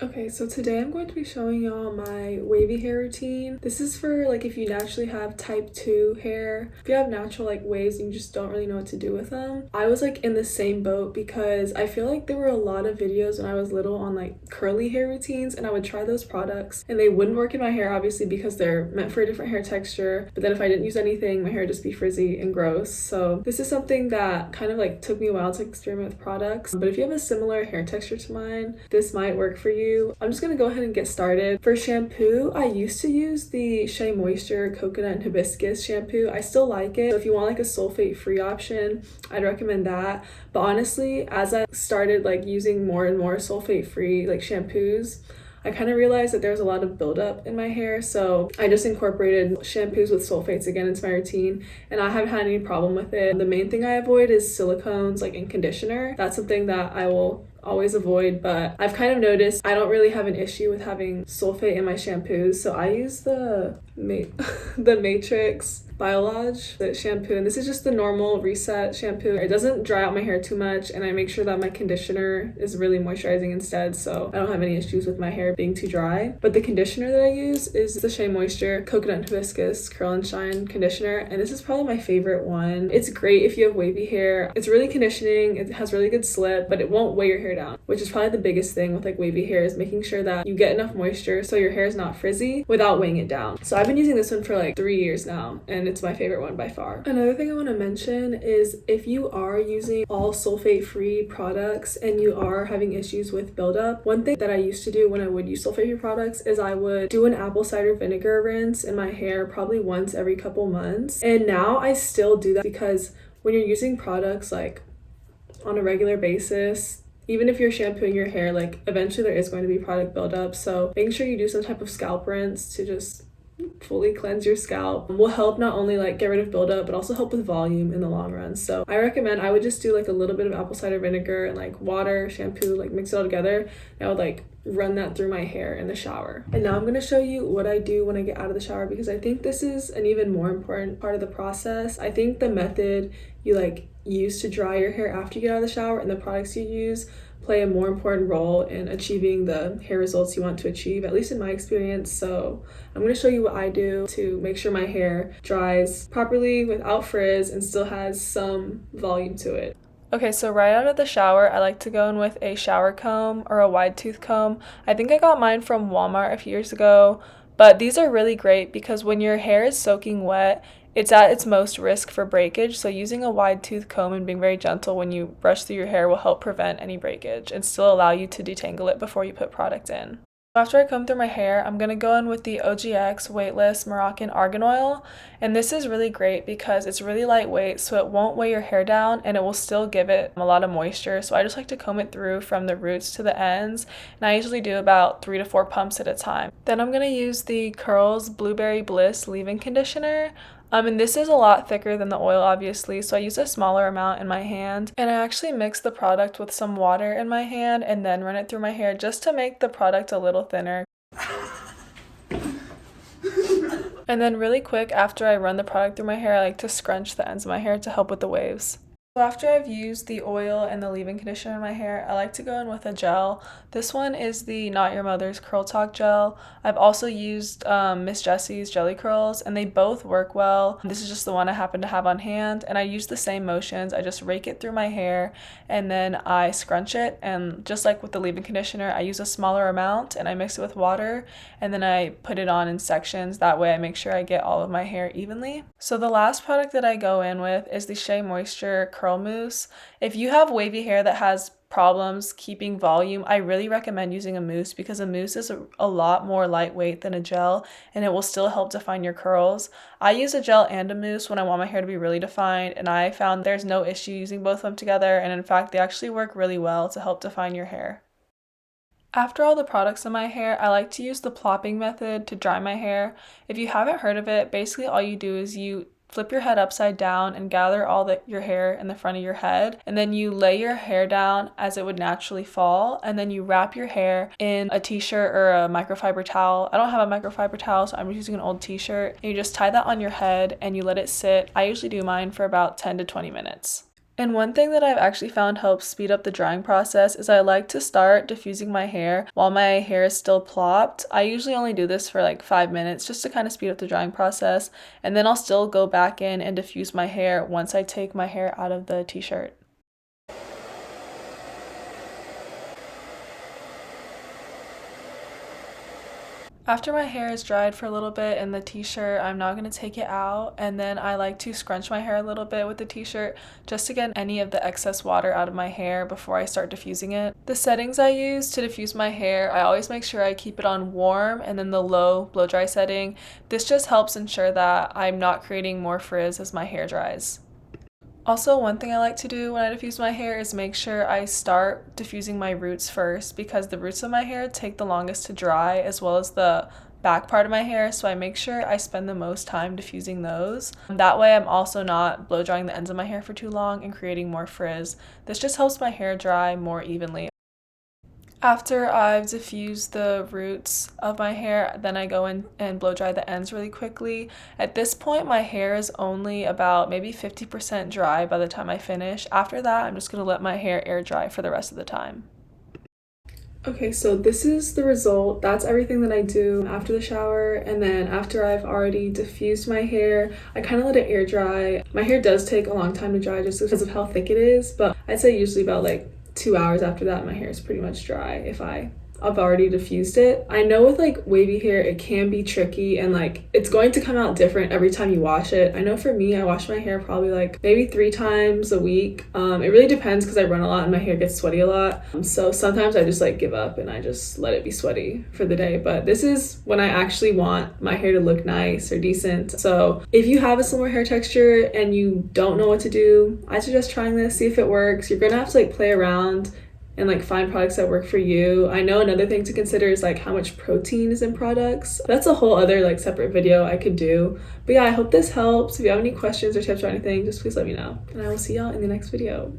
Okay, so today I'm going to be showing y'all my wavy hair routine. This is for like if you naturally have type 2 hair. If you have natural like waves and you just don't really know what to do with them. I was like in the same boat because I feel like there were a lot of videos when I was little on like curly hair routines, and I would try those products and they wouldn't work in my hair obviously because they're meant for a different hair texture. But then if I didn't use anything, my hair would just be frizzy and gross. So this is something that kind of like took me a while to experiment with products. But if you have a similar hair texture to mine, this might work for you. I'm just gonna go ahead and get started. For shampoo, I used to use the Shea Moisture Coconut and Hibiscus shampoo. I still like it. So if you want like a sulfate-free option, I'd recommend that. But honestly, as I started like using more and more sulfate-free like shampoos, I kind of realized that there was a lot of buildup in my hair, so I just incorporated shampoos with sulfates again into my routine, and I haven't had any problem with it. The main thing I avoid is silicones like in conditioner. That's something that I will always avoid, but I've kind of noticed I don't really have an issue with having sulfate in my shampoos, so I use the Matrix Biolage shampoo, and this is just the normal reset shampoo. It doesn't dry out my hair too much, and I make sure that my conditioner is really moisturizing instead, so I don't have any issues with my hair being too dry. But the conditioner that I use is the Shea Moisture Coconut and Hibiscus Curl and Shine conditioner, and this is probably my favorite one. It's great if you have wavy hair. It's really conditioning, it has really good slip, but it won't weigh your hair down, which is probably the biggest thing with like wavy hair, is making sure that you get enough moisture so your hair is not frizzy without weighing it down. So I've been using this one for like 3 years now, and it's my favorite one by far. Another thing I want to mention is if you are using all sulfate-free products and you are having issues with buildup, one thing that I used to do when I would use sulfate-free products is I would do an apple cider vinegar rinse in my hair probably once every couple months. And now I still do that because when you're using products like on a regular basis, even if you're shampooing your hair, like eventually there is going to be product buildup. So making sure you do some type of scalp rinse to just fully cleanse your scalp will help not only like get rid of buildup but also help with volume in the long run. So I recommend I would just do like a little bit of apple cider vinegar and like water, shampoo, like mix it all together, and I would like run that through my hair in the shower. And now I'm going to show you what I do when I get out of the shower, because I think this is an even more important part of the process. I think the method you like use to dry your hair after you get out of the shower and the products you use play a more important role in achieving the hair results you want to achieve, at least in my experience. So I'm going to show you what I do to make sure my hair dries properly without frizz and still has some volume to it. Okay, so right out of the shower, I like to go in with a shower comb or a wide tooth comb. I think I got mine from Walmart a few years ago, but these are really great because when your hair is soaking wet, it's at its most risk for breakage, so using a wide tooth comb and being very gentle when you brush through your hair will help prevent any breakage and still allow you to detangle it before you put product in. After I comb through my hair, I'm going to go in with the OGX weightless Moroccan argan oil, and this is really great because it's really lightweight, so it won't weigh your hair down and it will still give it a lot of moisture. So I just like to comb it through from the roots to the ends, and I usually do about 3 to 4 pumps at a time. Then I'm going to use the Curls Blueberry Bliss leave-in conditioner. And this is a lot thicker than the oil, obviously, so I use a smaller amount in my hand, and I actually mix the product with some water in my hand and then run it through my hair just to make the product a little thinner. And then really quick after I run the product through my hair, I like to scrunch the ends of my hair to help with the waves. So after I've used the oil and the leave-in conditioner in my hair, I like to go in with a gel. This one is the Not Your Mother's Curl Talk gel. I've also used Miss Jessie's Jelly Curls, and they both work well. This is just the one I happen to have on hand, and I use the same motions. I just rake it through my hair, and then I scrunch it, and just like with the leave-in conditioner, I use a smaller amount, and I mix it with water, and then I put it on in sections. That way I make sure I get all of my hair evenly. So the last product that I go in with is the Shea Moisture Curl Mousse. If you have wavy hair that has problems keeping volume, I really recommend using a mousse because a mousse is a lot more lightweight than a gel, and it will still help define your curls. I use a gel and a mousse when I want my hair to be really defined, and I found there's no issue using both of them together, and in fact they actually work really well to help define your hair. After all the products in my hair, I like to use the plopping method to dry my hair. If you haven't heard of it, basically all you do is you flip your head upside down and gather all your hair in the front of your head, and then you lay your hair down as it would naturally fall, and then you wrap your hair in a t-shirt or a microfiber towel. I don't have a microfiber towel, so I'm using an old t-shirt, and you just tie that on your head and you let it sit. I usually do mine for about 10 to 20 minutes. And one thing that I've actually found helps speed up the drying process is I like to start diffusing my hair while my hair is still plopped. I usually only do this for like 5 minutes just to kind of speed up the drying process, and then I'll still go back in and diffuse my hair once I take my hair out of the t-shirt. After my hair is dried for a little bit in the t-shirt, I'm now going to take it out, and then I like to scrunch my hair a little bit with the t-shirt just to get any of the excess water out of my hair before I start diffusing it. The settings I use to diffuse my hair, I always make sure I keep it on warm and then the low blow dry setting. This just helps ensure that I'm not creating more frizz as my hair dries. Also, one thing I like to do when I diffuse my hair is make sure I start diffusing my roots first, because the roots of my hair take the longest to dry, as well as the back part of my hair, so I make sure I spend the most time diffusing those. That way I'm also not blow drying the ends of my hair for too long and creating more frizz. This just helps my hair dry more evenly. After I've diffused the roots of my hair, then I go in and blow dry the ends really quickly. At this point, my hair is only about maybe 50% dry by the time I finish. After that, I'm just going to let my hair air dry for the rest of the time. Okay, so this is the result. That's everything that I do after the shower, and then after I've already diffused my hair, I kind of let it air dry. My hair does take a long time to dry just because of how thick it is, but I'd say usually about like 2 hours after that my hair is pretty much dry if I've already diffused it. I know with like wavy hair it can be tricky, and like it's going to come out different every time you wash it. I know for me, I wash my hair probably like maybe 3 times a week. It really depends because I run a lot and my hair gets sweaty a lot. So sometimes I just like give up and I just let it be sweaty for the day. But this is when I actually want my hair to look nice or decent. So if you have a similar hair texture and you don't know what to do, I suggest trying this, see if it works. You're gonna have to like play around and like find products that work for you. I know another thing to consider is like how much protein is in products. That's a whole other like separate video I could do. But yeah, I hope this helps. If you have any questions or tips or anything, just please let me know. And I will see y'all in the next video.